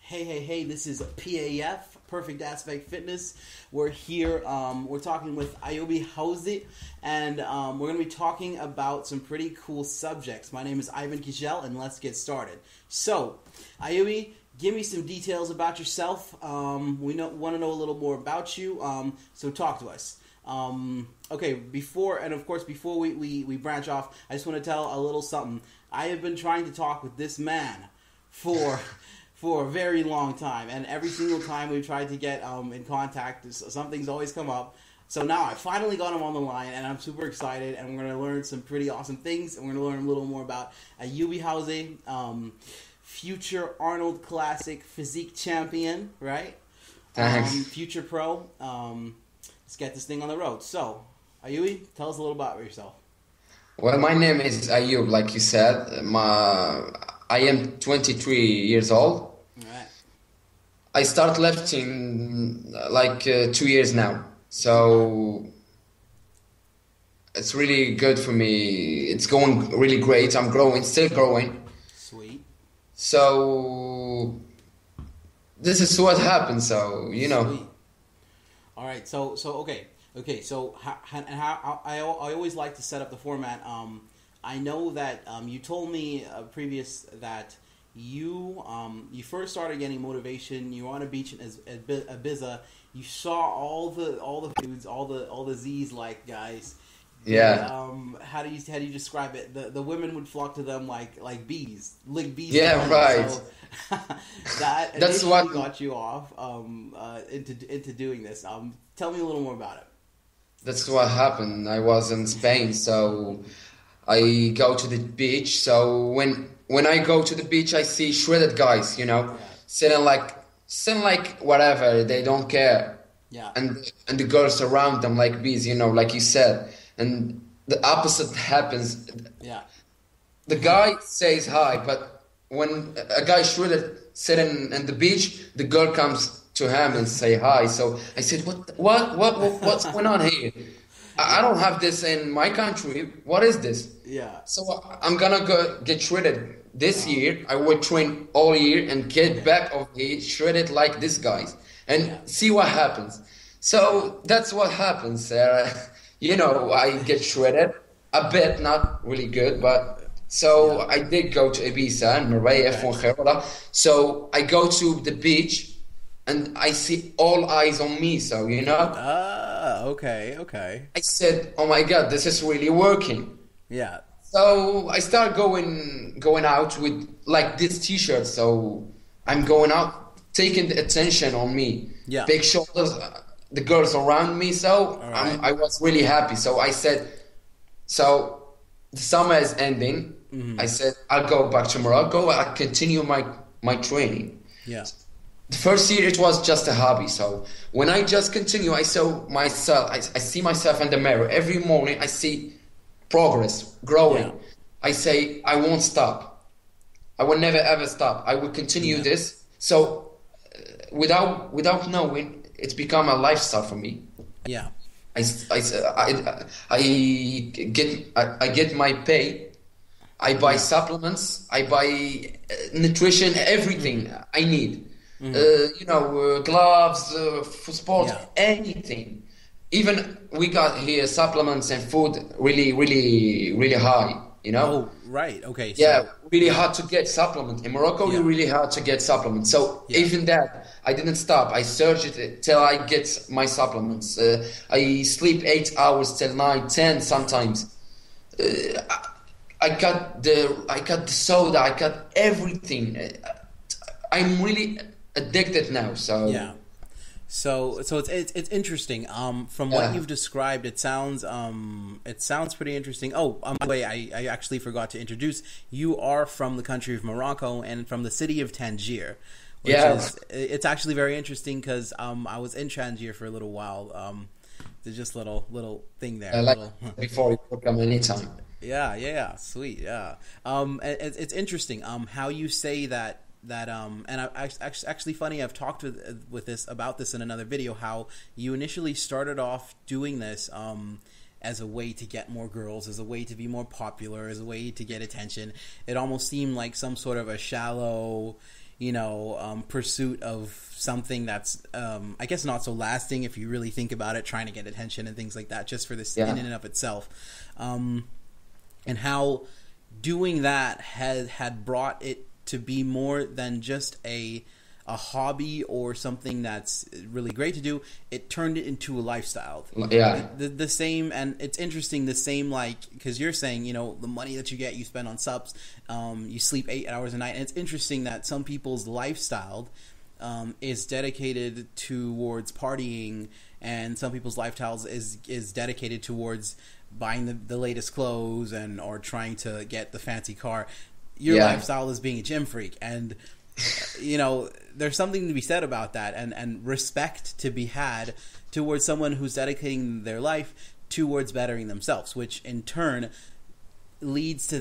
Hey, this is PAF, Perfect Aspect Fitness. We're here, we're talking with Ayoub Haouzi, and we're going to be talking about some pretty cool subjects. My name is Ivan Kijel, and let's get started. So, Ayoub, give me some details about yourself. We want to know a little more about you, so talk to us. Okay, before we branch off, I just want to tell a little something. I have been trying to talk with this man for a very long time, and every single time we've tried to get in contact, something's always come up. So now I finally got him on the line, and I'm super excited, and we're going to learn some pretty awesome things, and we're going to learn a little more about Ayoub Haouzi, future Arnold Classic physique champion, right? Thanks. Future pro. Let's get this thing on the road. So, Ayoub, tell us a little about yourself. Well, my name is Ayoub, like you said. I am 23 years old. All right. I start lifting like 2 years now. So it's really good for me. It's going really great. I'm growing, still growing. Sweet. So this is what happens. So, you know. Sweet. All right. So okay. So how I always like to set up the format. I know that you told me previous that you first started getting motivation. You were on a beach in Ibiza. You saw all the foods, all the Z's like guys. Yeah. How do you describe it? The women would flock to them like bees, like bees. Yeah, right. So, that's what got you off into doing this. Tell me a little more about it. That's what happened. I was in Spain, so I go to the beach. So when I go to the beach, I see shredded guys, sitting like whatever. They don't care. Yeah. And the girls around them like bees, like you said. And the opposite happens. Yeah. The guy says hi, but when a guy shredded sitting on the beach, the girl comes to him and say hi. So I said, what's going on here? I don't have this in my country. What is this? Yeah. So I'm gonna go get shredded this year. I will train all year and get back of here shredded like these guys and see what happens. So that's what happens. I get shredded a bit, not really good, but so I did go to Ibiza and Marbella, Fuengirola. So I go to the beach and I see all eyes on me. So okay. I said, "Oh my God, this is really working." Yeah. So I start going out with like this T-shirt. So I'm going out, taking the attention on me. Yeah. Big shoulders, the girls around me. So right. I was really happy. So I said, so the summer is ending. Mm-hmm. I said, I'll go back to Morocco. I'll continue my training. Yeah. The first year it was just a hobby. So when I just continue, I saw myself. I see myself in the mirror every morning. I see progress growing. Yeah. I say I won't stop. I will never ever stop. I will continue this. So without knowing, it's become a lifestyle for me. Yeah. I get my pay. I buy supplements. I buy nutrition. Everything I need. Gloves, for sports, anything. Even we got here supplements and food really, really, really high, Oh, right. Okay. So, really hard to get supplements. In Morocco, you really hard to get supplements. So even that, I didn't stop. I searched it till I get my supplements. I sleep 8 hours till 9, 10 sometimes. I got the soda. I got everything. I'm really addicted now. So yeah. So it's interesting. From what you've described, it sounds pretty interesting. Oh, by the way, I actually forgot to introduce. You are from the country of Morocco and from the city of Tangier. It's actually very interesting because I was in Tangier for a little while. There's just little thing there. Before you come anytime. Yeah, sweet. Yeah. It's interesting. How you say that. And I actually funny. I've talked about this in another video. How you initially started off doing this as a way to get more girls, as a way to be more popular, as a way to get attention. It almost seemed like some sort of a shallow, pursuit of something that's, I guess, not so lasting if you really think about it, trying to get attention and things like that, just for this in and of itself, and how doing that had brought it to be more than just a hobby or something that's really great to do. It turned it into a lifestyle. Yeah. The same, and it's interesting, the same, like, because you're saying, the money that you get, you spend on supps, you sleep 8 hours a night. And it's interesting that some people's lifestyle is dedicated towards partying, and some people's lifestyles is dedicated towards buying the latest clothes or trying to get the fancy car. Your lifestyle is being a gym freak, and there's something to be said about that, and respect to be had towards someone who's dedicating their life towards bettering themselves, which in turn leads to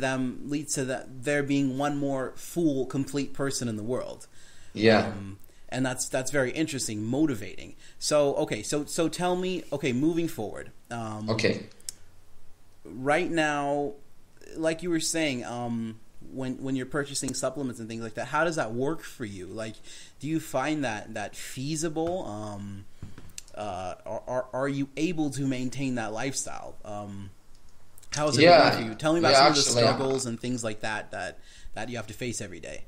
there being one more full, complete person in the world. Yeah. And that's very interesting, motivating. So okay, so tell me, moving forward. Okay. Right now, like you were saying, when you're purchasing supplements and things like that, how does that work for you? Like, do you find that feasible? Are you able to maintain that lifestyle? How is it going for you? Tell me about some of the struggles and things like that you have to face every day.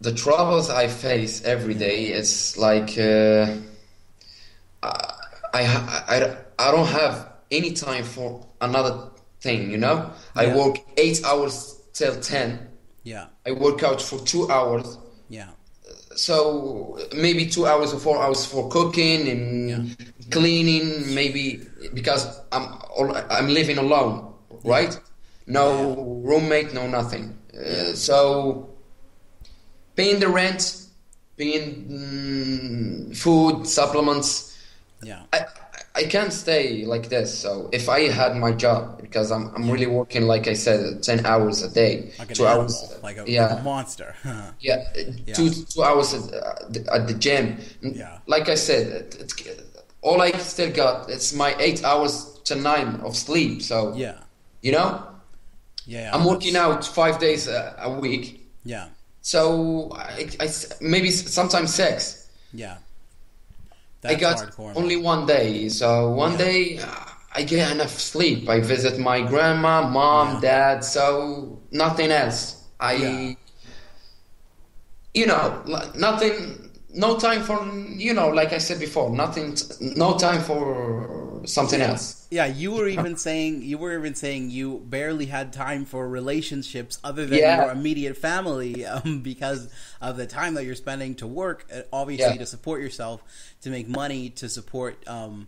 The troubles I face every day is like I don't have any time for another thing, I work 8 hours till 10. Yeah. I work out for 2 hours. Yeah. So maybe 2 hours or 4 hours for cooking and cleaning, maybe because I'm living alone, right? No roommate, no nothing. So paying the rent, paying food, supplements. Yeah. I can't stay like this. So if I had my job, because I'm really working, like I said, 10 hours a day, like 2 hours, like a monster. 2 hours at the gym. Yeah. Like I said, all I still got is my 8 hours to 9 of sleep. So I'm working out 5 days a week. Yeah. So I maybe sometimes 6. Yeah. I got only 1 day, so one day I get enough sleep. I visit my grandma, mom, dad, so nothing else. Nothing, no time for, like I said before, no time for something else. Yeah, you were even saying you barely had time for relationships other than your immediate family, because of the time that you're spending to work, obviously to support yourself, to make money, to support to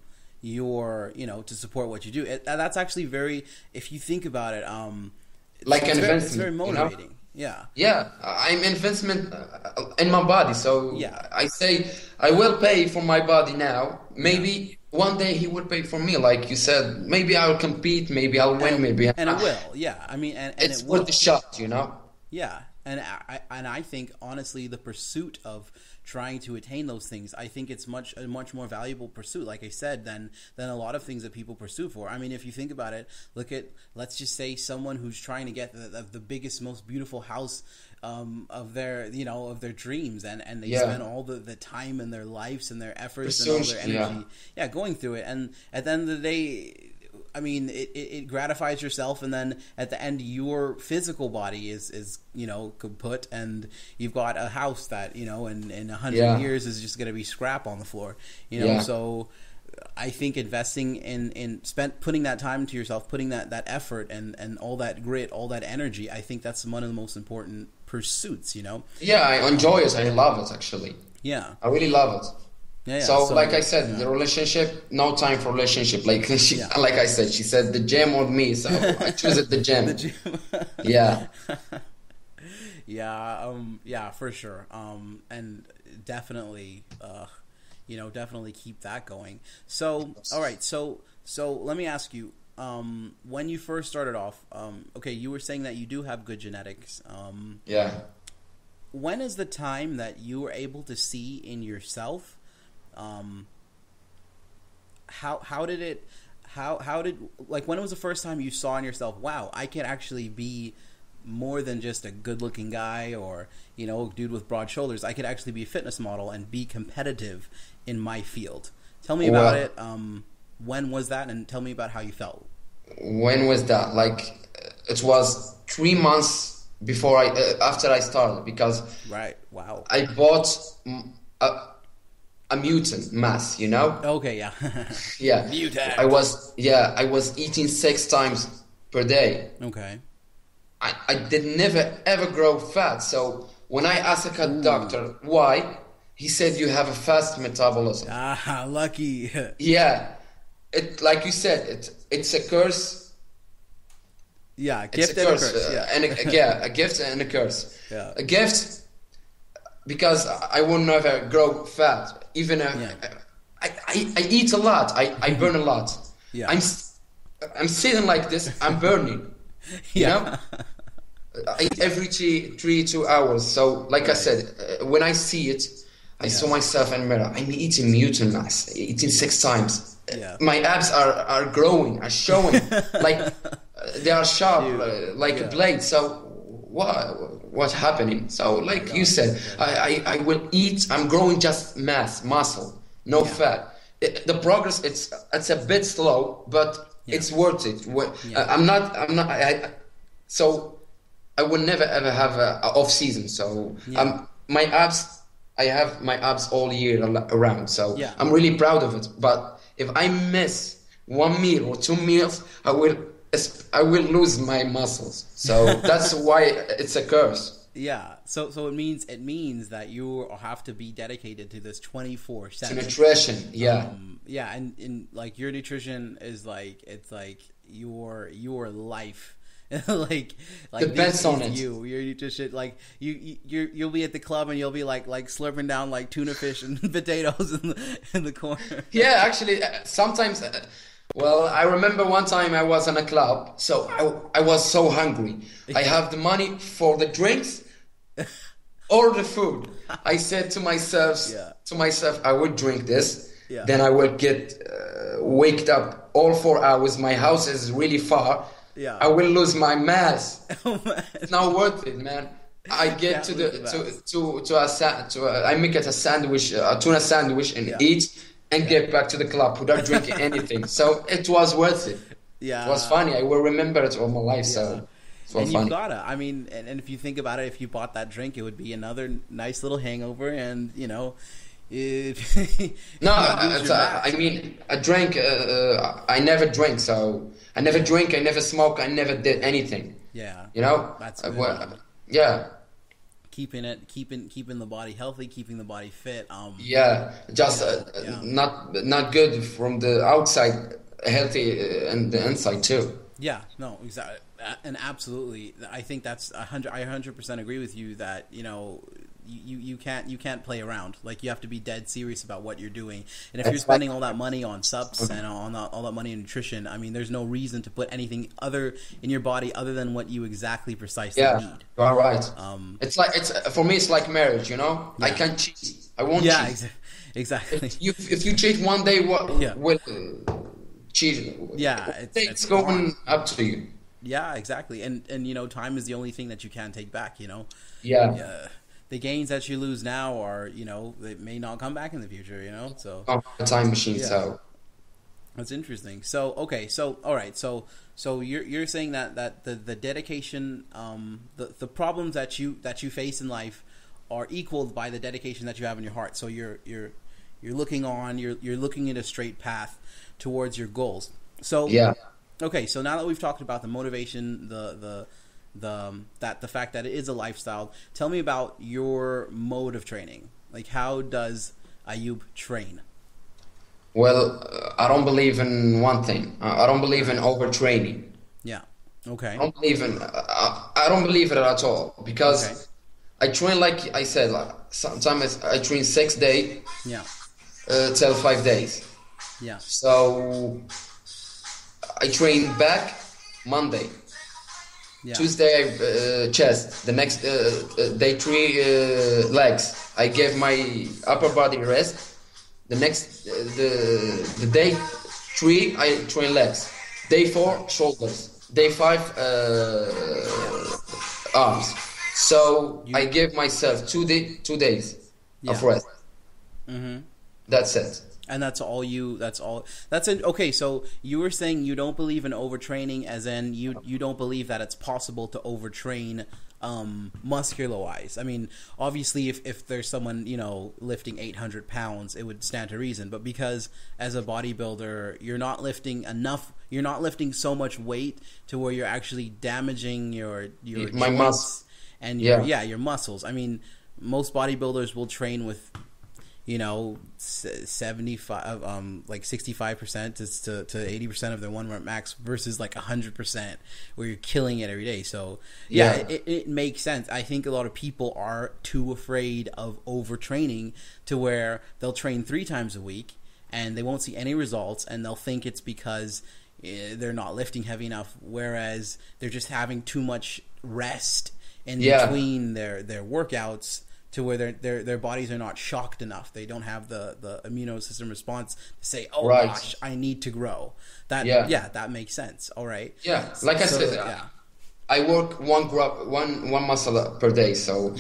support what you do. That's actually very, if you think about it, it's very motivating. Yeah, I'm investment in my body, so I say I will pay for my body now. Maybe one day he will pay for me, like you said. Maybe I'll compete, maybe I'll win, maybe and it will. Yeah, I mean, and it's it worth will. the shot, Yeah, and I think honestly, the pursuit of trying to attain those things, I think it's a much more valuable pursuit, like I said, than a lot of things that people pursue for. I mean, if you think about it, let's just say someone who's trying to get the biggest, most beautiful house of their dreams, and they spend all the time and their lives and their efforts and all their energy going through it, and at the end of the day, I mean, it gratifies yourself, and then at the end, your physical body is kaput, and you've got a house that in 100 years is just going to be scrap on the floor. So I think investing in putting that time into yourself, putting that effort and all that grit, all that energy, I think that's one of the most important pursuits. Yeah, I enjoy it. I love it, actually. Yeah, I really love it. Yeah, so like I said, the relationship, no time for relationship. Like like I said, she said the gym or me, so I choose it the gym. Yeah. Yeah, for sure. And definitely, definitely keep that going. So, all right. So let me ask you, when you first started off, you were saying that you do have good genetics. When is the time that you were able to see in yourself? How did when was the first time you saw in yourself, wow, I can actually be more than just a good-looking guy or, you know, a dude with broad shoulders. I could actually be a fitness model and be competitive in my field. Tell me about it. When was that? And tell me about how you felt. When was that? Like, it was 3 months before after I started, because Right. Wow. I bought a mutant mass, you know? Okay. Yeah. Yeah. Mutant. I was eating 6 times per day. Okay. I did never ever grow fat. So when I asked a doctor why, he said you have a fast metabolism. Ah, lucky. Yeah. It, like you said, it's a curse. Yeah, It's gift a and a curse, curse. Yeah. and a gift and a curse. Yeah. A gift because I will never grow fat. Even I eat a lot. I burn a lot. Yeah. I'm sitting like this. I'm burning. You know. I eat every 2 hours. So, like I said, when I see it, I saw myself in the mirror. I'm eating mutant mass, eating 6 times. Yeah. My abs are growing, are showing, like they are sharp, like a blade. So what's happening? So, like you said, I will eat. I'm growing just muscle, no fat. The progress it's a bit slow, but it's worth it. I'm not. So I will never ever have a off season. So my abs. I have my abs all year around, so I'm really proud of it. But if I miss 1 meal or 2 meals, I will lose my muscles. So that's why it's a curse. Yeah. So it means that you have to be dedicated to this 24/7. To nutrition, yeah. Yeah, and like your nutrition is like it's like your life. like depends on it. Your nutrition, like you'll be at the club and you'll be like slurping down like tuna fish and potatoes in the corner. Yeah, actually, sometimes. Well, I remember one time I was in a club, so I was so hungry. I have the money for the drinks or the food. I said to myself, I would drink this. Yeah. Then I would get waked up all 4 hours. My house is really far. Yeah. I will lose my mass. It's not worth it, man. I get I make it a sandwich, a tuna sandwich, and eat, and get back to the club without drinking anything. So it was worth it. Yeah, it was funny. I will remember it all my life. So and you gotta. I mean, and if you think about it, if you bought that drink, it would be another nice little hangover, and you know. I mean, a drink. I never drink, so I never drink. I never smoke. I never did anything. Yeah, you know. That's good. Yeah. Keeping the body healthy, keeping the body fit. Not good from the outside, healthy and the inside too. Yeah, no, exactly, and absolutely. I think that's 100. I 100% agree with you that you can't play around. Like you have to be dead serious about what you're doing. And if you're spending all that money on supps and all that money in nutrition, I mean, there's no reason to put anything other in your body other than what you exactly precisely need. All right. For me, it's like marriage. You know, I can't cheat. I won't cheat. Yeah, exactly. If you cheat one day, will cheat? Yeah, it's going up to you. Yeah, exactly. And time is the only thing that you can take back. Yeah. The gains that you lose now are, they may not come back in the future, so. A time machine, so. That's interesting. So, okay, so, all right, so you're saying that the dedication, the problems that you face in life are equaled by the dedication that you have in your heart. So you're looking you're looking at a straight path towards your goals. So, okay, so now that we've talked about the motivation, the fact that it is a lifestyle, tell me about your mode of training. Like, how does Ayoub train? Well, I don't believe in one thing. I don't believe in overtraining. Yeah. Okay. I don't believe it at all, because I train, like I said, like sometimes I train 6 days. Yeah. Till 5 days. Yeah. So I train back Monday. Yeah. Tuesday chest. The next day 3 legs. I gave my upper body rest. The next the day 3 I train legs. Day 4 shoulders. Day 5 arms. So You, I give myself 2 days of rest. mm-hmm. That's it. And that's all you. That's all. That's it. Okay, so you were saying you don't believe in overtraining, as in you don't believe that it's possible to overtrain muscular wise. I mean, obviously, if there's someone, you know, lifting 800 pounds, it would stand to reason. But because as a bodybuilder, you're not lifting enough. You're not lifting so much weight to where you're actually damaging your My joints and your Yeah. your muscles. I mean, most bodybuilders will train with, you know, 75, like 65% to 80% of their 1 rep max versus like 100% where you're killing it every day. So yeah, it makes sense. I think a lot of people are too afraid of overtraining to where they'll train 3 times a week and they won't see any results, and they'll think it's because they're not lifting heavy enough, whereas they're just having too much rest in between their workouts, to where their bodies are not shocked enough. They don't have the immune system response to say, "Oh gosh, I need to grow." That makes sense. All right. Yeah, like I said, I work one muscle per day. So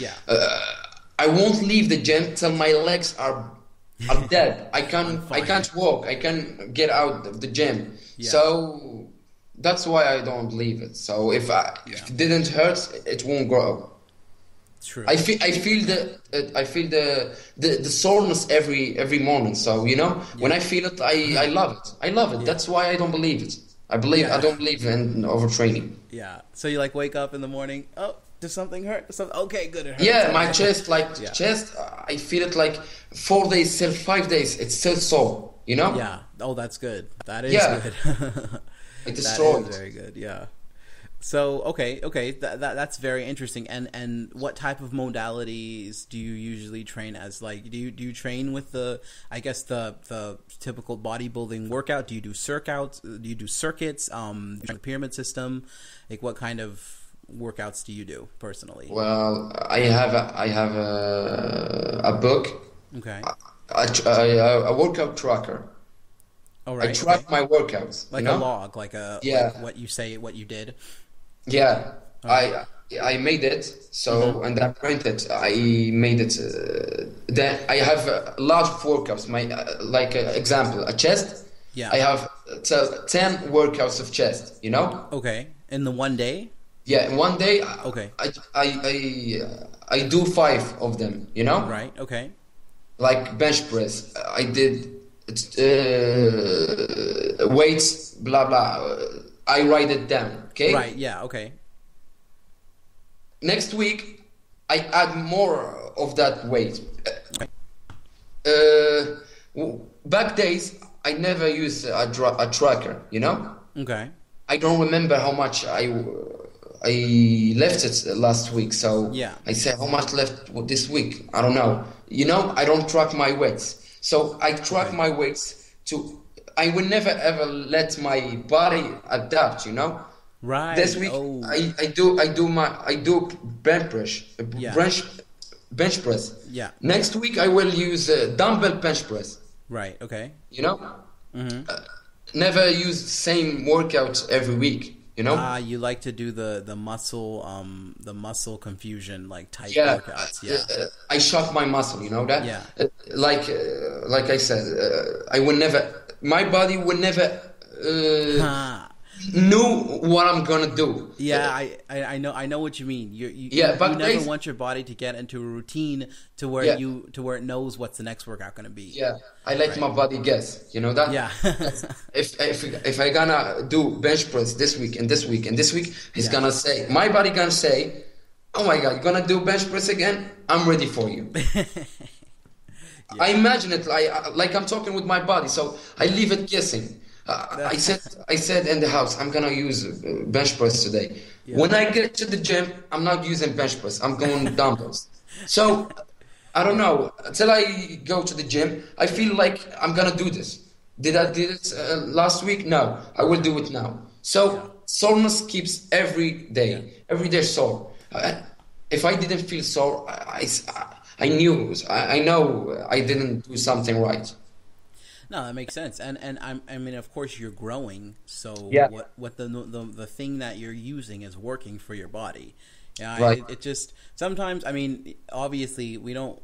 I won't leave the gym till my legs are dead. I can't walk. I can't get out of the gym. Yeah. So that's why I don't leave it. So if it didn't hurt, it won't grow. True. I feel the soreness every morning. So you know, when I feel it, I love it. I love it. That's why I don't believe it. I don't believe in overtraining. Yeah. So you like wake up in the morning. Oh, does something hurt? Okay, good. It hurts. Yeah, my chest, I feel it like 4 days till 5 days. It's still sore. You know. Yeah. Oh, that's good. That is good. It destroyed. That is very good. Yeah. So okay, that's very interesting. And what type of modalities do you usually train as? Like, do you train with the typical bodybuilding workout? Do you do circuits? Do you do circuits? The pyramid system? Like, what kind of workouts do you do personally? Well, I have a book. Okay. A workout tracker. All right. I track my workouts. Like a log, like what you say, what you did. Yeah, I made it. So and I printed. I made it. Then I have large workouts. My example, a chest. Yeah. I have 10 workouts of chest. You know. Okay. In the one day. Yeah, in one day. Okay. I do 5 of them. You know. Right. Okay. Like bench press. I did. Weights, blah blah. I write it down. Okay. Right. Yeah. Okay. Next week, I add more of that weight. Back days, I never use a tracker. You know. Okay. I don't remember how much I lifted last week. So I say how much left this week. I don't know. You know, I don't track my weights. So I track my weights to. I will never ever let my body adapt. You know. Right. This week I do bench press. Bench press. Yeah. Next week I will use dumbbell bench press. Right. Okay. You know. Never use the same workout every week. You know. You like to do the muscle confusion type workouts. Yeah. I shock my muscle. You know that. Yeah. Like I said, I will never. My body will never know what I'm gonna do. Yeah, I know what you mean. You never want your body to get into a routine to where it knows what's the next workout gonna be. Yeah, I let my body guess. You know that. Yeah. if I gonna do bench press this week and this week and this week, he's gonna say, my body gonna say, "Oh my God, you're gonna do bench press again? I'm ready for you." I imagine it like I'm talking with my body, so I leave it guessing. I said in the house, I'm gonna use bench press today. Yeah. When I get to the gym, I'm not using bench press. I'm going dumbbells. So I don't know. Until I go to the gym, I feel like I'm gonna do this. Did I do it last week? No, I will do it now. So soreness keeps every day sore. If I didn't feel sore, I knew. I know I didn't do something right. No, that makes sense, and I mean, of course, you're growing. So what the thing that you're using is working for your body. Yeah, Right. it just sometimes. I mean, obviously, we don't.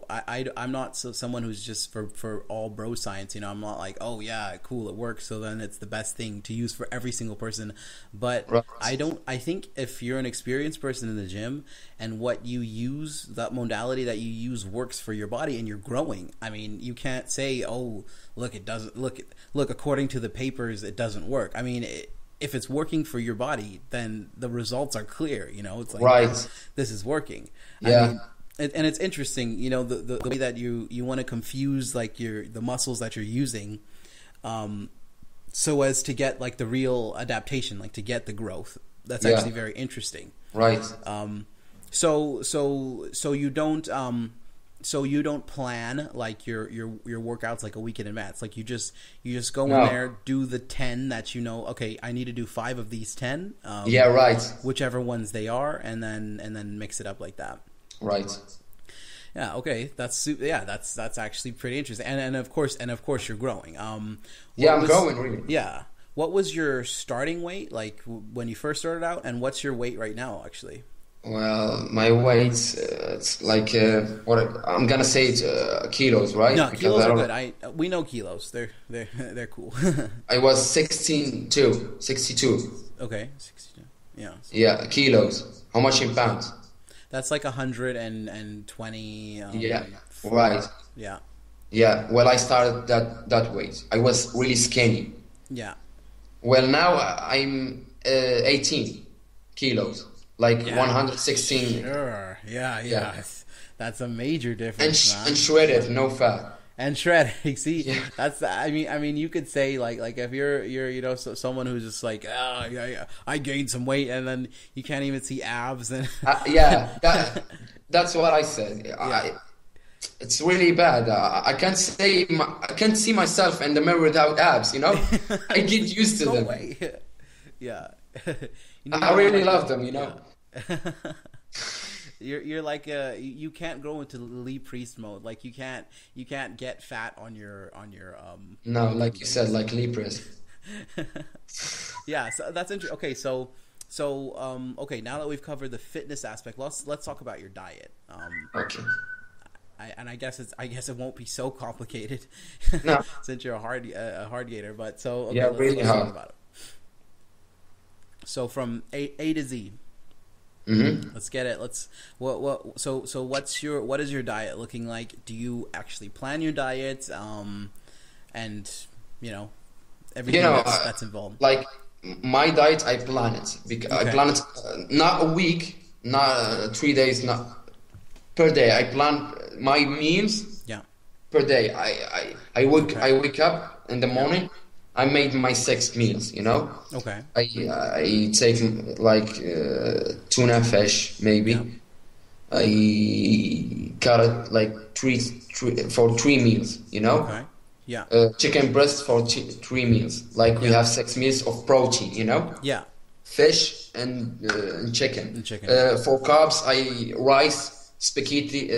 I'm not someone who's just for all bro science. I'm not like, oh yeah, cool, it works. So then it's the best thing to use for every single person. But Right. I don't. I think if you're an experienced person in the gym and what you use, that modality that you use works for your body and you're growing. I mean, you can't say, oh, look, it doesn't look. According to the papers, it doesn't work. I mean. If it's working for your body, then the results are clear. It's like Right. this is working. Yeah. I mean, and it's interesting. The way that you want to confuse like the muscles that you're using, so as to get like the real adaptation, like to get the growth. That's Yeah. actually very interesting. Right. So you don't. So you don't plan like your workouts like a week in advance. Like you just go in No. there, do the 10 that okay, I need to do 5 of these 10. Yeah. Right. Whichever ones they are, and then mix it up like that. Right. Yeah, okay. That's actually pretty interesting. And of course you're growing. Yeah, I'm growing really. Yeah. What was your starting weight like when you first started out, and what's your weight right now actually? Well, my weight, it's like what I'm gonna say, it's kilos, right? No, Because kilos I are don't- good. We know kilos. They're cool. I was 62. Okay, 62. Yeah. Yeah, kilos. How much in pounds? That's like 120. Yeah, right. Yeah. Yeah. Well, I started that weight. I was really skinny. Yeah. Well, now I'm 18 kilos, like Yeah. 116, Sure. Yeah. Yeah. That's a major and difference, man. and shredded, no fat. And shredding. See, Yeah. that's. I mean, you could say like if you're someone who's just like, I gained some weight, and then you can't even see abs, and Yeah, that's what I said. It's really bad. I can't see myself in the mirror without abs. I get used to go them. away. Yeah. I really love them. Yeah. You're like you can't go into Lee Priest mode. Like you can't get fat on your No, like you said, like Libras. Yeah, so that's interesting. Okay, so okay, now that we've covered the fitness aspect, let's talk about your diet. Okay. I guess it won't be so complicated. No. Since you're a hard gainer, but so okay, Yeah, really let's talk hard. about it. So from A to Z. Mm-hmm. Let's get it. So what is your diet looking like? Do you actually plan your diet? And everything that's involved. Like my diet, I plan it. I Okay. plan it not a week, not 3 days, not per day. I plan my meals Yeah. per day. I wake up in the morning. I made my 6 meals. Okay. I take like tuna fish maybe. Yeah. I cut it like three for 3 meals. Okay. Yeah. Chicken breast for 3 meals. Like we have 6 meals of protein. Yeah. Fish and chicken. And chicken. For carbs, rice, spaghetti.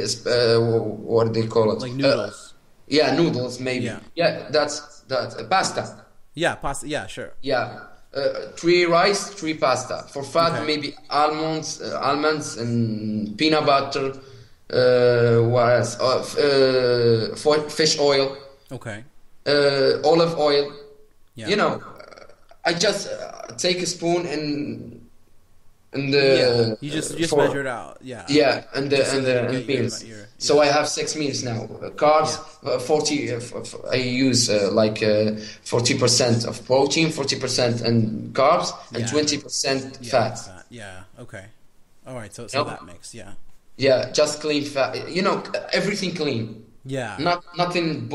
What do they call it? Like noodles. Yeah, noodles maybe. Yeah. Yeah, that's pasta. Yeah. Pasta. Yeah. Sure. Yeah, 3 rice, 3 pasta. For fat, Okay. maybe almonds and peanut butter. What else? For fish oil, Okay. olive oil. Yeah. I just take a spoon and the Yeah. You just for- measure it out. Yeah. Yeah, and the Just so and that the you and get your- meals. your- So I have 6 meals now. Carbs, 40. I use 40% of protein, 40% and carbs, and Yeah. 20% Yeah. fat. Yeah. Okay. All right. So Nope. that mix. Yeah. Yeah, just clean fat. Everything clean. Yeah. Nothing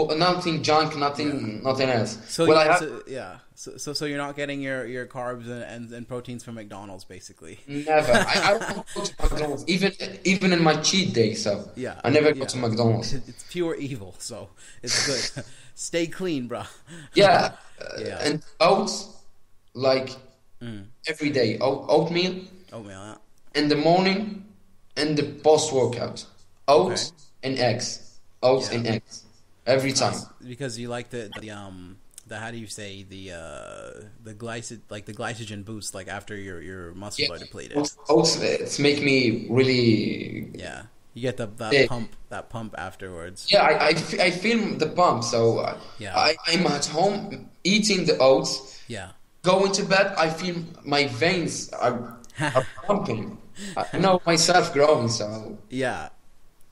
junk, nothing else. So well, you, I have so, yeah. So you're not getting your carbs and proteins from McDonald's, basically. never. I don't go to McDonald's even in my cheat day. So Yeah. I never go Yeah. to McDonald's. It's pure evil, so it's good. Stay clean, bro. Yeah, Yeah. and oats, like every day. Oatmeal Oatmeal. Yeah. in the morning and the post workout. Oats and eggs. Oats Yeah. and eggs every time. Because you like the how do you say the glycogen boost like after your muscles are depleted. Oats, it's make me really. Yeah, you get that pump afterwards. Yeah, I feel the pump. So Yeah. I'm at home eating the oats. Yeah. Going to bed, I feel my veins are pumping. I know myself growing. So Yeah.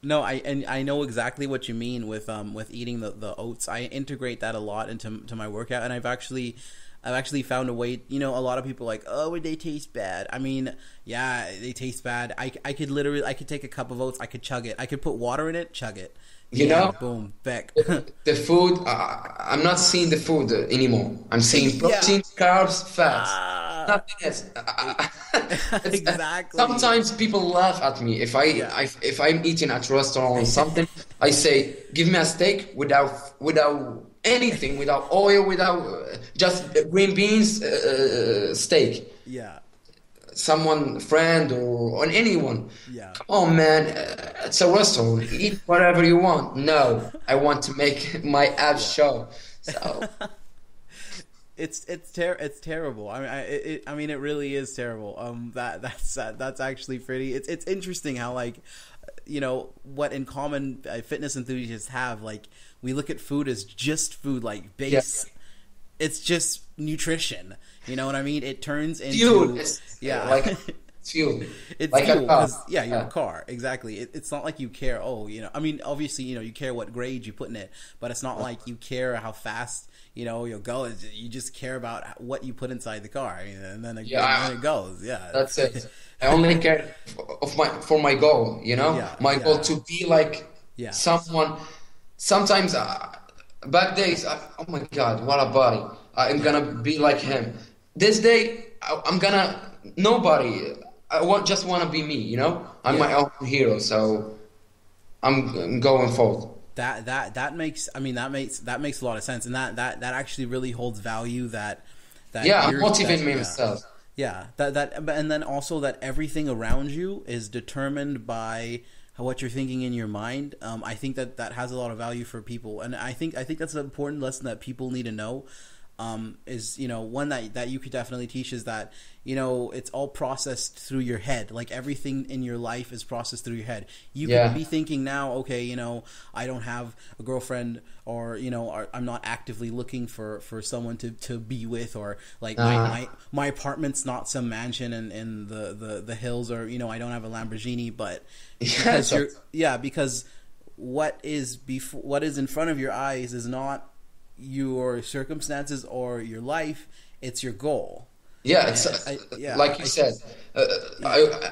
No, I know exactly what you mean with eating the oats. I integrate that a lot into my workout, and I've actually found a way. You know, a lot of people are like, oh, they taste bad. I mean, yeah, they taste bad. I could take a cup of oats, I could chug it, I could put water in it, chug it. You know, boom, back. the food. I'm not seeing the food anymore. I'm seeing protein, carbs, fats. Nothing else. Exactly. Sometimes people laugh at me if if I'm eating at a restaurant or something. I say, give me a steak without anything, without oil, without just green beans, steak. Yeah. Someone, friend or anyone. Yeah. Come on, man. It's a restaurant. Eat whatever you want. No, I want to make my abs show. So. It's terrible. I mean, it really is terrible. That's actually pretty. It's interesting how, like, you know, what in common fitness enthusiasts have. Like, we look at food as just food, like base. Yeah. It's just nutrition. You know what I mean? It turns into fuel. Like fuel. It's like fuel, a car. You're a car. Exactly. It's not like you care. Oh, you know. I mean, obviously, you know, you care what grade you put in it, but it's not like you care how fast. You know, you'll go. You just care about what you put inside the car, and then it goes. Yeah, that's it. I only care for my goal. You know, my goal to be like someone. Sometimes back days. Oh my God, what a body! I'm gonna be like him. This day, I'm gonna nobody. Just want to be me. You know, I'm my own hero. So I'm going forward. That makes a lot of sense, and that actually really holds value. That I'm motivating myself. Yeah, and then also that everything around you is determined by what you're thinking in your mind. I think that has a lot of value for people, and I think that's an important lesson that people need to know. Is, you know, one that you could definitely teach is that, you know, it's all processed through your head. Like, everything in your life is processed through your head. You could be thinking now, okay, you know, I don't have a girlfriend, or, you know, I'm not actively looking for someone to be with, or like my apartment's not some mansion in the hills, or, you know, I don't have a Lamborghini, but because what is in front of your eyes is not your circumstances or your life, it's your goal. Like you said,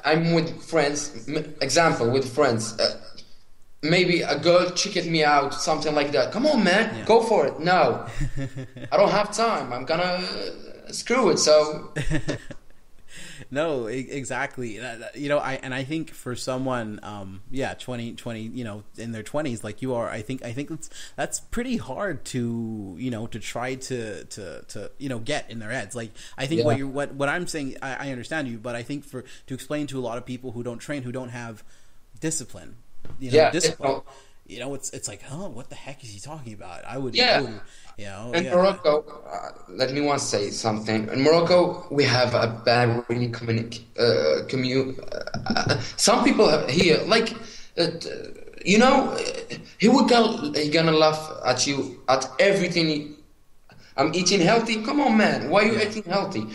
I'm with friends. Example, with friends, maybe a girl checked me out, something like that. Come on, man, go for it. No, I don't have time. I'm gonna screw it. So no, exactly. You know, I think for someone, 20, you know, in their 20s, like you are, I think that's pretty hard to, you know, to try to you know, get in their heads. Like, I think what I'm saying, I understand you, but I think to explain to a lot of people who don't train, who don't have discipline, you know, discipline. You know, it's like, what the heck is he talking about? You know, in Morocco, let me once say something. In Morocco, we have a bad really some people here, like, you know, he gonna laugh at you at everything. I'm eating healthy. Come on, man. Why are you eating healthy?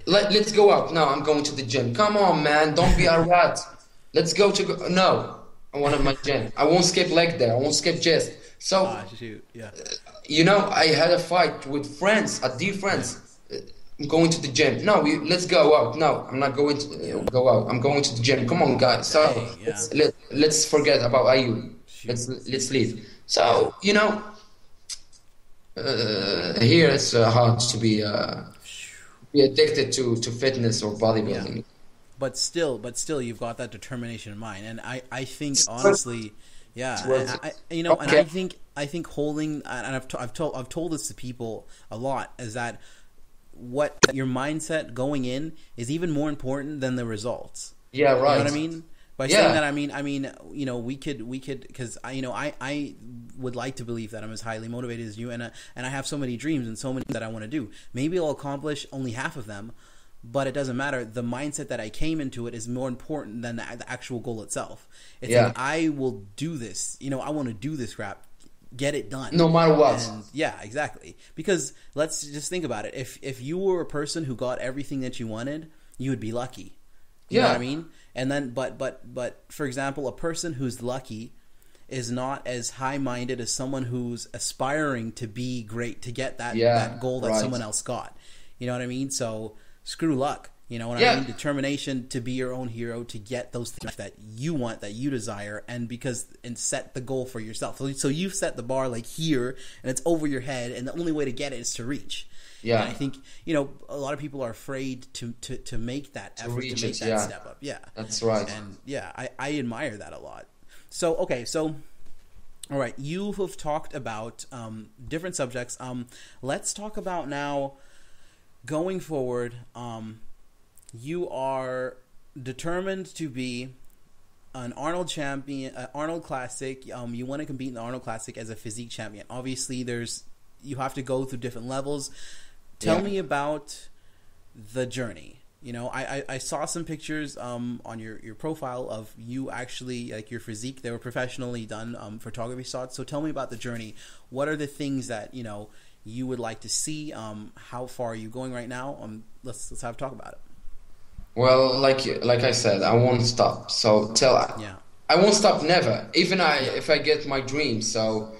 Let's go out. No, I'm going to the gym. Come on, man. Don't be a rat. Let's go to no. I want my gym. I won't skip leg day. I won't skip chest. So, you know, I had a fight with friends, dear friends. I'm going to the gym. No, let's go out. No, I'm not going to go out. I'm going to the gym. Come on, guys. So let's forget about Ayoub. Let's leave. So, you know, here it's hard to be addicted to fitness or bodybuilding. Yeah. But still, you've got that determination in mind, and I think honestly, you know, and I think holding, and I've told this to people a lot, is that what your mindset going in is even more important than the results. Yeah, right. You know what I mean? By saying that, I mean, you know, we could, because I would like to believe that I'm as highly motivated as you, and I have so many dreams and so many that I want to do. Maybe I'll accomplish only half of them, but it doesn't matter. The mindset that I came into it is more important than the actual goal itself. It's like, I will do this. You know, I want to do this crap. Get it done. No matter what. And yeah, exactly. Because let's just think about it. If you were a person who got everything that you wanted, you would be lucky. You know what I mean? And then, but for example, a person who's lucky is not as high-minded as someone who's aspiring to be great, to get that goal that someone else got. You know what I mean? So screw luck. You know what I mean? Determination to be your own hero, to get those things that you want, that you desire, and set the goal for yourself. So you've set the bar like here, and it's over your head, and the only way to get it is to reach. Yeah, and I think, you know, a lot of people are afraid to make that effort, to make that step up. Yeah, that's right. And yeah, I admire that a lot. So okay, so all right, you have talked about different subjects. Let's talk about now going forward. You are determined to be an Arnold champion, Arnold Classic. You want to compete in the Arnold Classic as a physique champion. Obviously, you have to go through different levels. Tell me about the journey. You know, I saw some pictures on your profile of you actually, like your physique. They were professionally done photography shots. So tell me about the journey. What are the things that, you know, you would like to see? How far are you going right now? Let's have a talk about it. Well, like I said, I won't stop. So I won't stop never. Even if I get my dreams. So,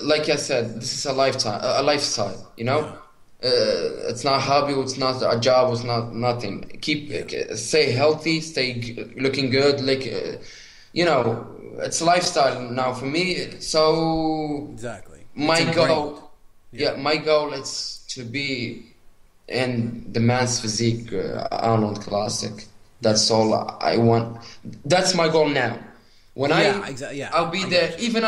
like I said, this is a lifestyle. You know, it's not a hobby. It's not a job. It's not nothing. Stay healthy. Stay looking good. Like, you know, it's a lifestyle now for me. So exactly. My goal is to be in the man's physique Arnold Classic. That's all I want. That's my goal now. I'll be there. Even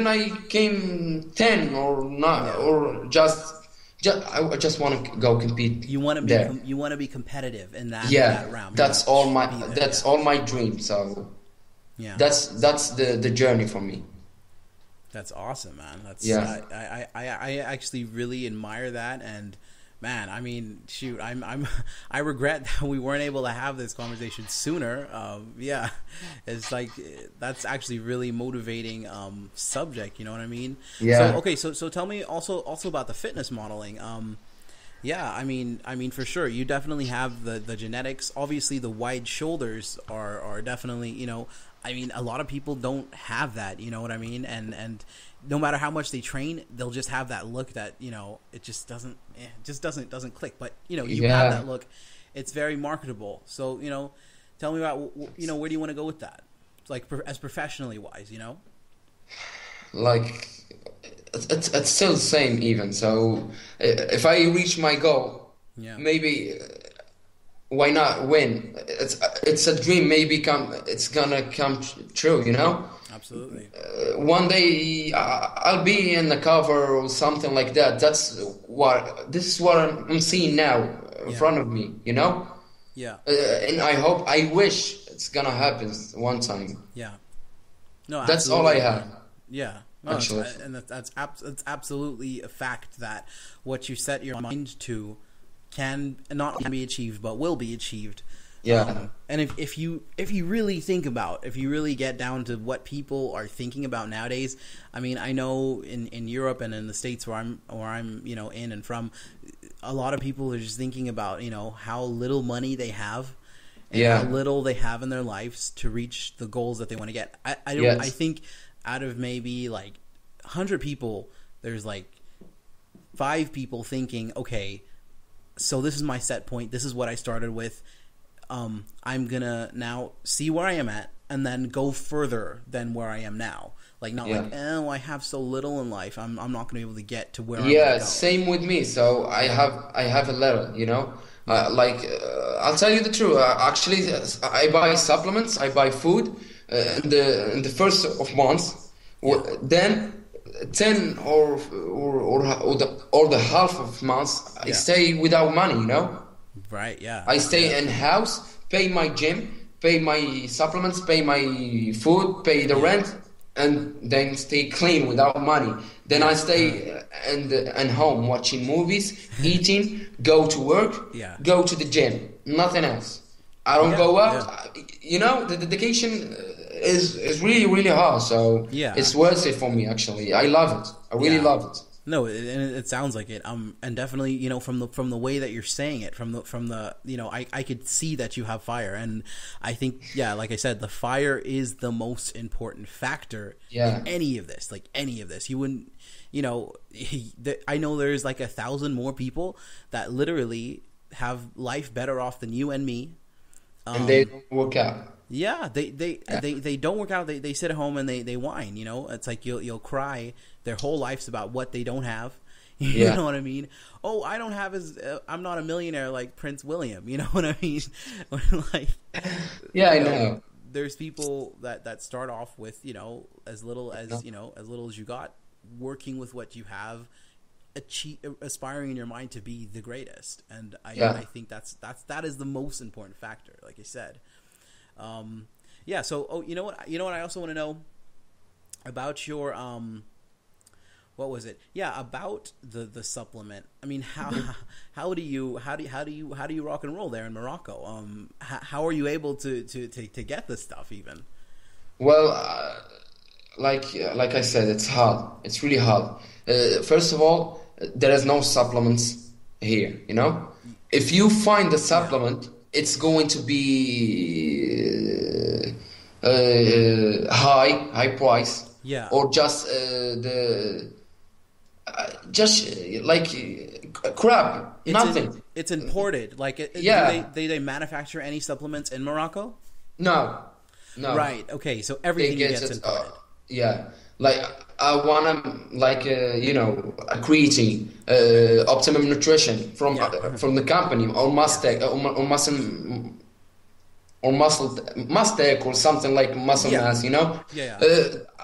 I came 10 or not, or I just want to go compete. You want to be there. You want to be competitive in that round. That's all my dream. So that's the journey for me. That's awesome, man. I actually really admire that. And man, I mean, shoot, I regret that we weren't able to have this conversation sooner. It's like, that's actually really motivating subject. You know what I mean? Yeah. So okay, so tell me also about the fitness modeling. I mean for sure, you definitely have the genetics. Obviously, the wide shoulders are definitely, you know. I mean, a lot of people don't have that, you know what I mean? And no matter how much they train, they'll just have that look that, you know, it just doesn't click. But, you know, you have that look. It's very marketable. So, you know, tell me about, you know, where do you want to go with that? Like, as professionally wise, you know? Like, it's still the same even. So, if I reach my goal, maybe... why not win? It's a dream. Maybe it's gonna come true. You know. Absolutely. One day I'll be in the cover or something like that. This is what I'm seeing now in front of me. You know. Yeah. And I wish it's gonna happen one time. Yeah. No. That's all I have. Yeah. No, and that's absolutely a fact that what you set your mind to can not be achieved, but will be achieved. Yeah. And if you really think about, if you really get down to what people are thinking about nowadays, I mean, I know in Europe and in the States where I'm you know, in and from, a lot of people are just thinking about, you know, how little money they have and how little they have in their lives to reach the goals that they want to get. I think out of maybe like 100 people, there's like 5 people thinking, okay, so this is my set point. This is what I started with. I'm gonna now see where I am at, and then go further than where I am now. Like I have so little in life. I'm not gonna be able to get to where. I'm gonna go. Same with me. So I have a level. You know, I'll tell you the truth. Actually, I buy supplements. I buy food in the first of months. Then 10 or the half of months I stay without money, you know. Right. Yeah. I stay in house, pay my gym, pay my supplements, pay my food, pay the rent, and then stay clean without money. Then I stay and home watching movies, eating, go to work, go to the gym, nothing else. I don't go out. You know, the dedication is really, really hard. So it's worth it for me, actually. I love it. I really love it. No, and it sounds like it. And definitely, you know, from the way that you're saying it, from the you know, I could see that you have fire, and I think, like I said, the fire is the most important factor in any of this. Like any of this, you wouldn't, you know, I know there's like 1,000 more people that literally have life better off than you and me, and they don't work out. Yeah, they don't work out. They sit at home and they whine. You know, it's like you'll cry their whole lives about what they don't have. You know what I mean? Oh, I don't have I'm not a millionaire like Prince William. You know what I mean? Like, I know. There's people that start off with, you know, as little as you got, working with what you have, aspiring in your mind to be the greatest. And I think that is the most important factor. Like I said. So you know what I also want to know about your what was it? About the supplement. I mean, how do you rock and roll there in Morocco? How are you able to get this stuff even? Well, like I said, it's hard. It's really hard. First of all, there is no supplements here, you know? If you find a supplement, it's going to be high price, or just like crap. Nothing. It's imported. Like, do they manufacture any supplements in Morocco? No. Right. Okay. So everything gets imported. Like I want like you know, a creatine, optimum nutrition from the company, or Mustang, or Mustang, or something like muscle mass. You know.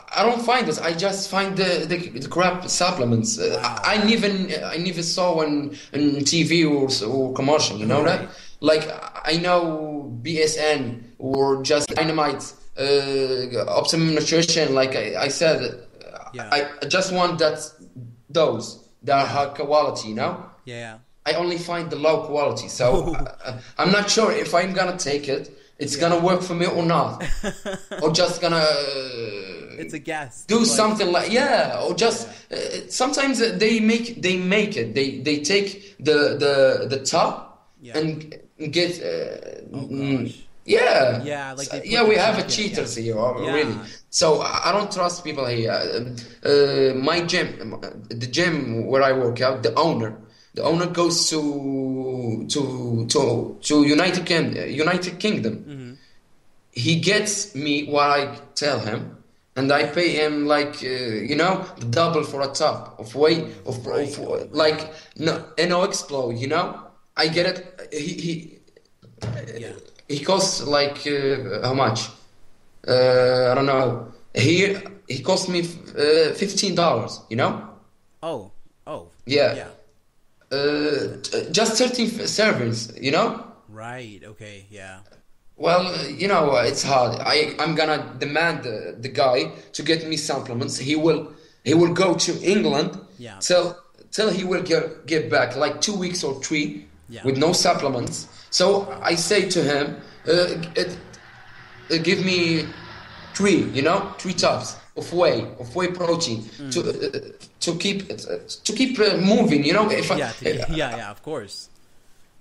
I don't find this. I just find the crap supplements. I never saw on TV or commercial. You know that? Like I know BSN or just Dynamite. Optimum nutrition, like I said, I just want those that are high quality, you know. I only find the low quality, so I'm not sure if I'm gonna take it. It's gonna work for me or not, or just gonna. It's a guess. Do something like or just sometimes they make it. They take the top and get. Like we have cheaters here, really. So I don't trust people here. My gym, the gym where I work out, the owner goes to United Kingdom. Mm-hmm. He gets me what I tell him, and I pay him like the double for a top of weight of like no explode. You know, I get it. He costs like how much? I don't know. Here he cost me $15. You know? Oh. Yeah. Just 13 servings. You know? Right. Okay. Yeah. Well, it's hard. I'm gonna demand the guy to get me supplements. He will go to England. Till he will get back like 2 weeks or 3 with no supplements. So I say to him, give me 3 tubs of whey protein to keep moving. If of course.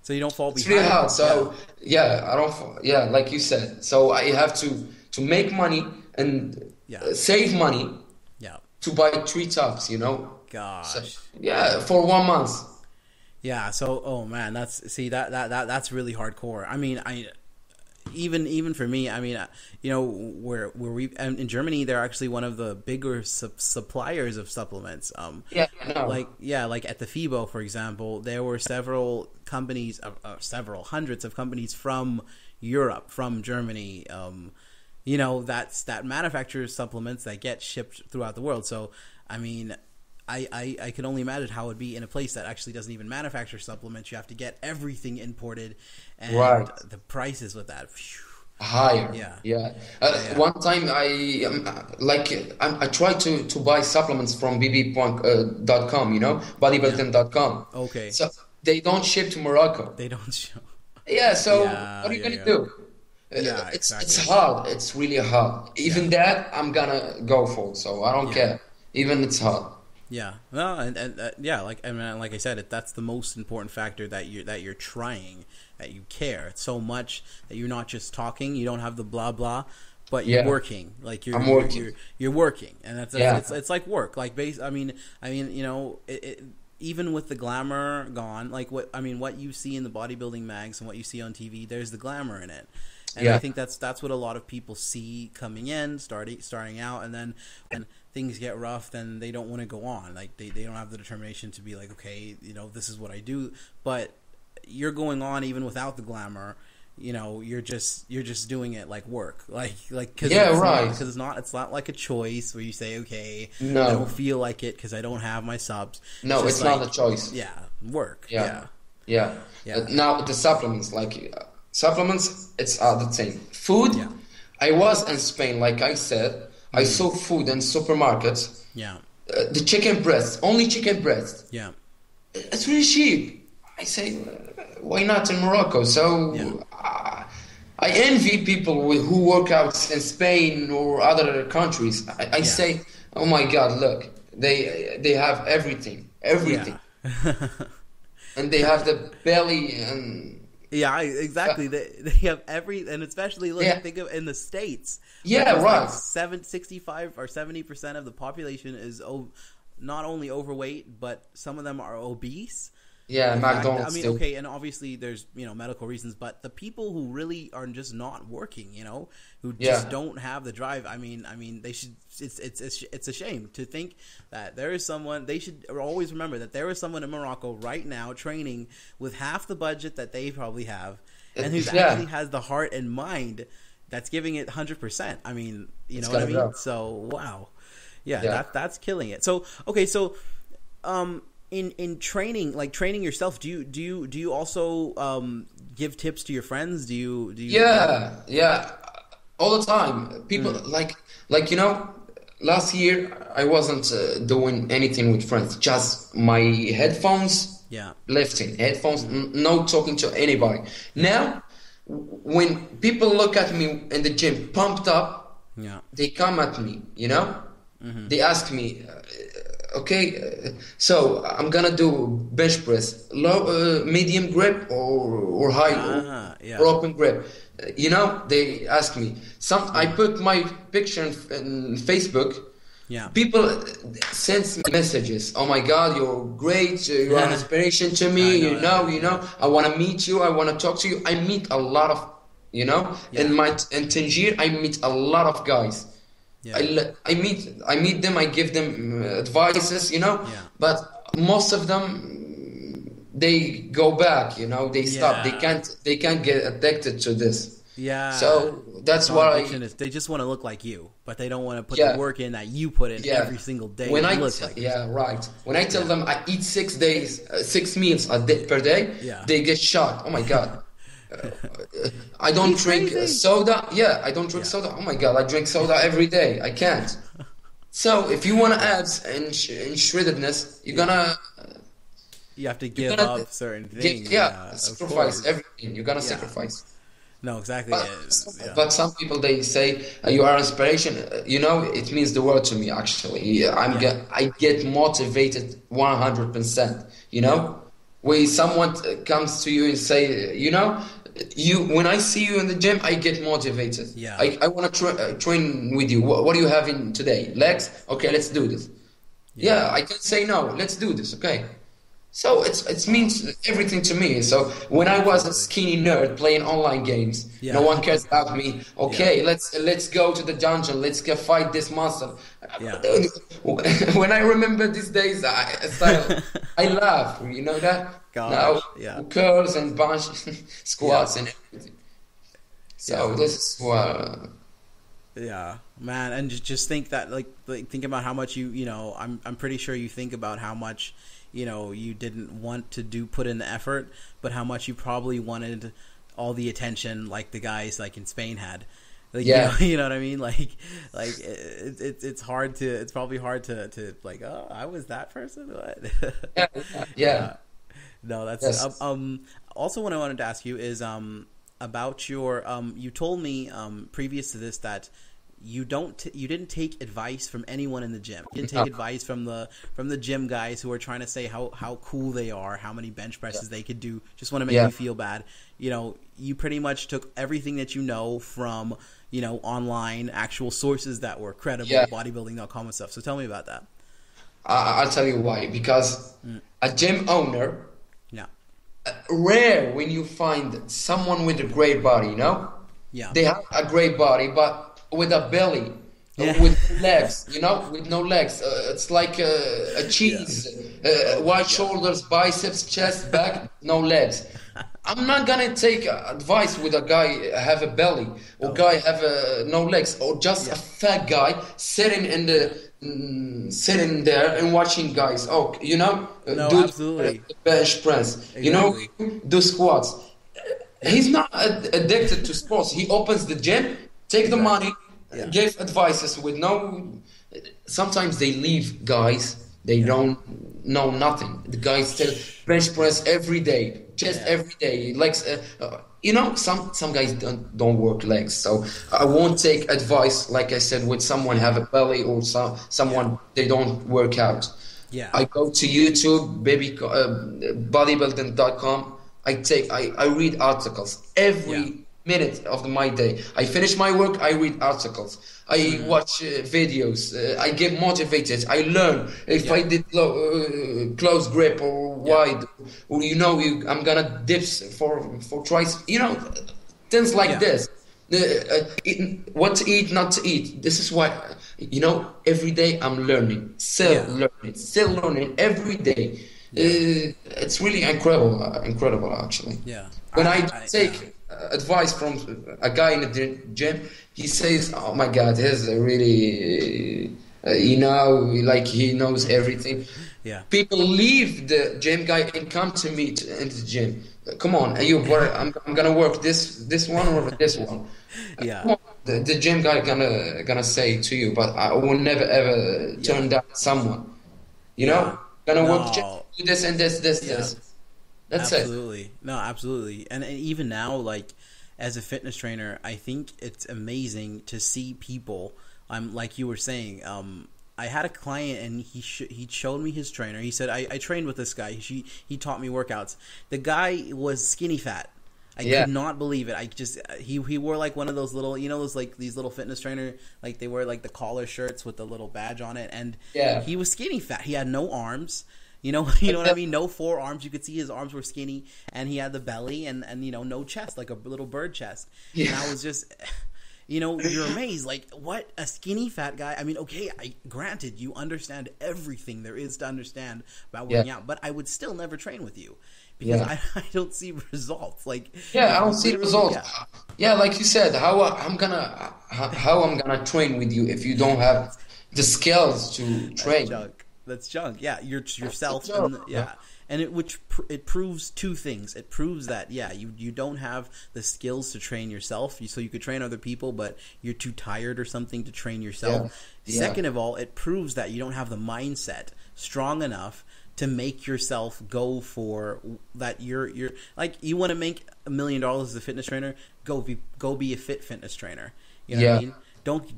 So you don't fall behind. It's really hard. So I don't. Like you said. So I have to make money and save money. To buy 3 tubs. Gosh. So, for 1 month. Yeah. So, oh man, that's really hardcore. I mean, even for me, I mean, where we in Germany, they're actually one of the bigger suppliers of supplements. Like at the FIBO, for example, there were several companies, several hundreds of companies from Europe, from Germany, that manufactures supplements that get shipped throughout the world. So, I mean, I can only imagine how it would be in a place that actually doesn't even manufacture supplements. You have to get everything imported, and the prices with that. higher. Yeah. Yeah. Yeah. One time I tried to buy supplements from bb.com, Yeah. bodybuilding.com. Okay. So they don't ship to Morocco. They don't show. Yeah, so Yeah. what are you Yeah. gonna Yeah. do? Yeah. It's Exactly. hard. It's really hard. Yeah. Even that I'm gonna go for. So I don't Yeah. care. Even it's hard. Yeah, no, and yeah, like I mean, like I said, that's the most important factor, that you're trying, that you care so much, that you're not just talking, you don't have the blah blah, but you're Yeah, working, like I'm working. you're working, and Yeah, it's like work, like base. I mean, even with the glamour gone, like what you see in the bodybuilding mags and what you see on TV, there's the glamour in it. And I yeah, think that's what a lot of people see coming in, starting out, and then when things get rough, then they don't want to go on. Like they don't have the determination to be like, okay, this is what I do. But you're going on even without the glamour. You're just doing it like work, like because yeah, right. it's not like a choice where you say, okay, I don't No, feel like it because I don't have my subs. It's no, just it's not like, a choice. yeah, work. Yeah, Yeah, yeah. yeah, Now the supplements, supplements, it's the same. Food, yeah, I was in Spain, like I said, I mm, saw food in supermarkets. yeah, The chicken breast, only chicken breast. yeah, It's really cheap. I say, why not in Morocco? yeah, So I envy people who work out in Spain or other countries. I yeah, say, oh my God, look, they have everything, yeah. everything, and they have the belly and Yeah, uh, exactly. They have and especially look, yeah, think of in the States, which yeah, is like right, 65 or 70% of the population is not only overweight, but some of them are obese. yeah, The fact that, I McDonald's mean, too. okay, and obviously there's medical reasons, but the people who really are just not working, who just Yeah, don't have the drive. I mean, they should. It's a shame to think that there is someone. They should always remember that there is someone in Morocco right now training with half the budget that they probably have, and who's actually yeah, has the heart and mind that's giving it 100%. I mean, you it's know what I gotta mean? go. So wow, yeah, Yeah. that's killing it. So okay, so in training, like training yourself, do you also give tips to your friends? Do you Yeah, yeah, all the time. People mm, like last year I wasn't doing anything with friends, just my headphones, yeah, lifting, headphones, mm, no talking to anybody. yeah, Now, when people look at me in the gym, pumped up, yeah, they come at me. mm-hmm, They ask me, okay, so I'm gonna do bench press, low, medium grip or high or yeah, open grip. They ask me. I mm, put my picture in Facebook. yeah, People send me messages. Oh my God, you're great. You are an inspiration to I me. know that, yeah, I want to meet you. I want to talk to you. I meet a lot of, yeah, in Tangier, I meet a lot of guys. yeah, I meet them. I give them advices. yeah, But most of them they go back. They stop. yeah, They can't get addicted to this. yeah. So It's that's not why. addiction. It's they just want to look like you, but they don't want to put the Yeah, work in that you put in yeah. every single day When to I look like yeah, yourself. right. When I tell Yeah, them I eat 6 days, 6 meals per day, yeah. they get shocked. Oh my God. I Are don't you drink crazy? soda. Yeah, I don't drink Yeah, soda. Oh my God, I drink soda every day. I can't. So if you want abs and shreddedness, yeah. You have to you're give gonna up certain get, things. yeah, Yeah, of sacrifice course. everything. You're gonna Yeah. sacrifice. No, exactly. But Yeah. but some people they say you are inspiration. It means the world to me. Actually, yeah, Yeah. I get motivated 100%. Yeah. When someone comes to you and say, when I see you in the gym, I get motivated. Yeah. I want to train with you. What are you having today? Legs? Okay, let's do this. Yeah. Yeah, I can say no. Let's do this. Okay. So it means everything to me. So when I was a Absolutely. skinny nerd playing online games, no Yeah. one cares about me. Yeah. Okay, let's go to the dungeon. Let's go fight this monster. Yeah. When I remember these days, I laugh. You know that? Now Gosh. Yeah. curls and bunch Yeah. squats and everything. So Yeah. this is what. Yeah, man, and just think that like think about how much I'm pretty sure you think about how much you didn't want to put in the effort, but how much you probably wanted all the attention like the guys like in Spain had. Like, Yeah. you know what I mean? Like it's hard to, it's probably hard to like, oh, I was that person. What? Yeah, yeah. No, that's Yes. also what I wanted to ask you is about your you told me previous to this that you didn't take advice from anyone in the gym. You didn't take advice from the gym guys who are trying to say how cool they are, how many bench presses they could do. Just want to make you feel bad. You know, you pretty much took everything that you know from, you know, online actual sources that were credible, bodybuilding.com and stuff. So tell me about that. I'll tell you why. Because a gym owner, Yeah. rare when you find someone with a great body, you know? Yeah. They have a great body, but with a belly, Yeah. with legs, you know, with no legs. It's like a cheese. Wide shoulders, biceps, chest, back, no legs. I'm not gonna take advice with a guy have a belly or guy have no legs or just a fat guy sitting in the sitting there and watching guys. Oh, you know, No, do absolutely. bench press. You know, do squats. He's not addicted to sports. He opens the gym, take the money, give advices with no. Sometimes they leave guys. They don't know nothing. The guys still bench press every day, chest every day, legs. You know, some guys don't work legs. So I won't take advice, like I said, with someone have a belly or someone they don't work out. Yeah. I go to YouTube, bodybuilding.com. I read articles every minute of my day. I finish my work, I read articles. I watch videos. I get motivated. I learn. If I did close grip or wide, or you know, I'm gonna dips for twice. You know, things like this. What to eat, not to eat. This is why, you know, every day I'm learning. Still learning every day. It's really incredible actually. Yeah. When I take advice from a guy in the gym, he says, "Oh my God, he's really, you know, like he knows everything." Yeah. People leave the gym guy and come to me into the gym. Come on, Ayoub, I'm gonna work this one or this one. Yeah. Come on, the gym guy gonna say to you, but I will never ever turn down someone. You know, gonna work do this and this. That's absolutely. it. No, absolutely. And even now, like as a fitness trainer, I think it's amazing to see people. Like you were saying. I had a client and he showed me his trainer. He said, I trained with this guy. He taught me workouts. The guy was skinny fat. I could not believe it. He wore like one of those little, you know, those like these little fitness trainer, like they wear like the collar shirts with the little badge on it. And he was skinny fat. He had no arms. You know what I mean? No forearms. You could see his arms were skinny, and he had the belly and you know, no chest, like a little bird chest. And I was just, you know, you're amazed. Like, what? A skinny fat guy? I mean, okay, granted, you understand everything there is to understand about working out, but I would still never train with you because I don't see results. Like, I don't see results. Yeah, like you said, how I'm gonna train with you if you don't have the skills to train? That's junk. Yeah, you're yourself. And it proves two things. It proves that you don't have the skills to train yourself, so you could train other people, but you're too tired or something to train yourself. Second of all, it proves that you don't have the mindset strong enough to make yourself go for that. You're like, you want to make $1 million as a fitness trainer. Go be a fitness trainer. You know what I mean?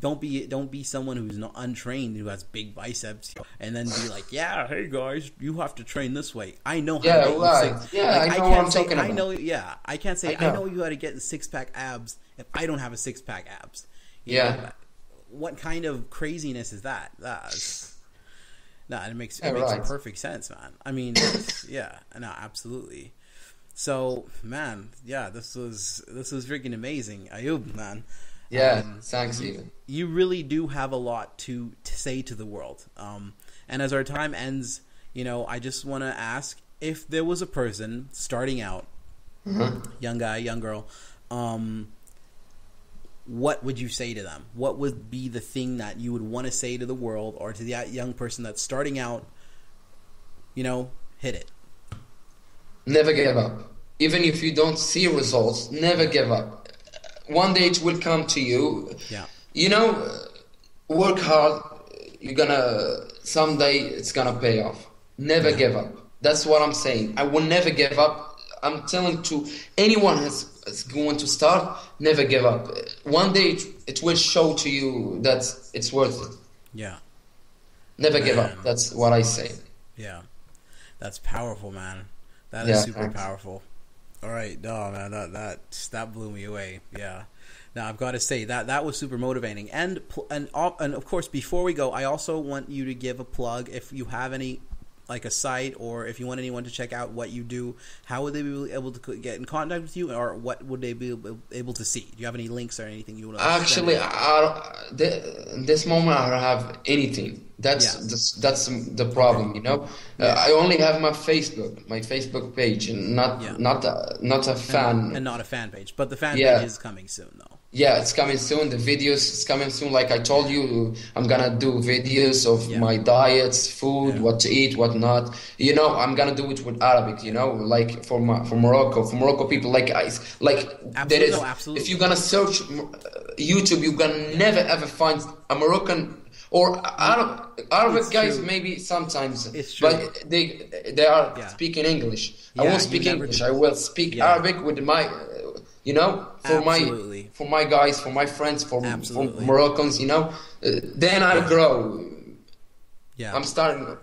Don't be someone who's not untrained, who has big biceps, and then be like, hey guys, you have to train this way. I know how to get I know what I'm talking about. I know. Yeah, I can't say I know you how to get 6-pack abs if I don't have a 6-pack abs. You know, what kind of craziness is that? It makes perfect sense, man. I mean, absolutely. So, man, this was freaking amazing, Ayoub, man. Thanks, even. You really do have a lot to say to the world. And as our time ends, you know, I just want to ask, if there was a person starting out, young guy, young girl, what would you say to them? What would be the thing that you would want to say to the world, or to that young person that's starting out? You know, hit it. Never give up. even if you don't see results, never give up. One day it will come to you. Yeah. You know, work hard. You're gonna someday it's gonna pay off. Never give up. That's what I'm saying. I will never give up. I'm telling to anyone is going to start, never give up. One day it will show to you that it's worth it. Yeah. Never give up. That's what I say. Yeah. That's powerful, man. That is super powerful. All right, no, man, that blew me away. Yeah. Now I've got to say that was super motivating, and of course, before we go, I also want you to give a plug if you have any, like a site, or if you want anyone to check out what you do. How would they be able to get in contact with you, or what would they be able to see? Do you have any links or anything you want to? Actually, in this moment, I don't have anything. That's the problem, you know. I only have my Facebook page, and not a fan, and not a fan page. But the fan page is coming soon, though. Yeah, it's coming soon. The videos is coming soon. Like I told you, I'm gonna do videos of my diets, food, what to eat, what not. You know, I'm gonna do it with Arabic. You know, like for Morocco people, like there is. Absolutely. If you're gonna search YouTube, you're gonna never ever find a Moroccan or Arabic guys. True. Maybe sometimes, but they are speaking English. I won't speak English. I will speak Arabic with my. You know, for my guys, for my friends, for Moroccans, you know, then I'll grow. Yeah, I'm starting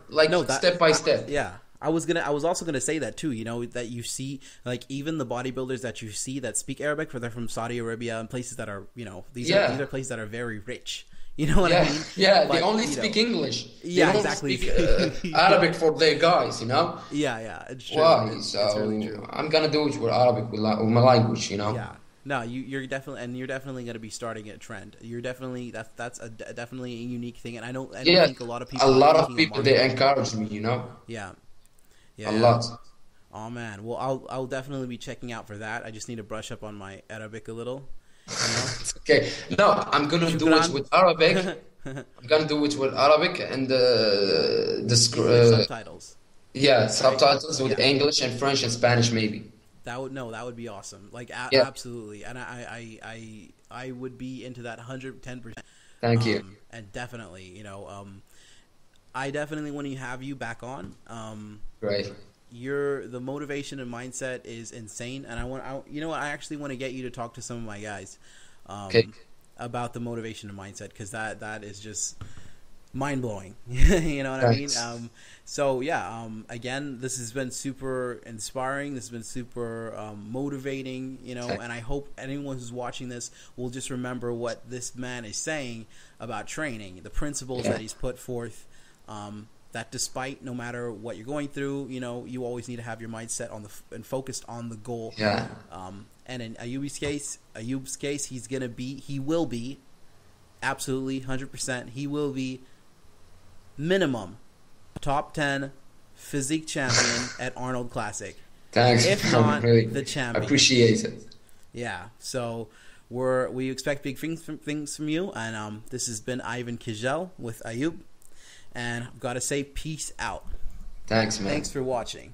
step by step. Yeah, I was also gonna say that too. You know, that you see, like, even the bodybuilders that you see that speak Arabic, they're from Saudi Arabia and places that are, you know, these are places that are very rich. You know what I mean? Yeah, they only speak English. Yeah, they don't speak Arabic for their guys, you know? Yeah, it's true. Why? So it's really true. I'm gonna do it with Arabic, with my language, you know? Yeah. No, you're definitely going to be starting a trend. You're definitely that's definitely a unique thing, and I don't think a lot of people. A lot of people they encourage me, you know? Yeah. A lot. Oh man, well I'll definitely be checking out for that. I just need to brush up on my Arabic a little. You know? Okay. No, I'm gonna do it with Arabic. I'm gonna do it with Arabic and the subtitles. Yeah, subtitles with English and French and Spanish maybe. That would be awesome. Like absolutely, and I would be into that 110%. Thank you. And definitely, you know, I definitely want to have you back on. Great. The motivation and mindset is insane, and I actually want to get you to talk to some of my guys about the motivation and mindset, because that is just mind blowing. You know what Thanks. I mean? So yeah, again, this has been super inspiring. This has been super motivating, you know, and I hope anyone who's watching this will just remember what this man is saying about training, the principles that he's put forth. That despite no matter what you're going through, you know, you always need to have your mindset and focused on the goal. Yeah. And in Ayoub's case, he will be absolutely 100%. He will be minimum top 10 physique champion at Arnold Classic. Thanks. If not the champion. I appreciate it. Yeah. So we expect big things from you, and this has been Ivan Kijel with Ayoub. And I've got to say, peace out. Thanks, man. Thanks for watching.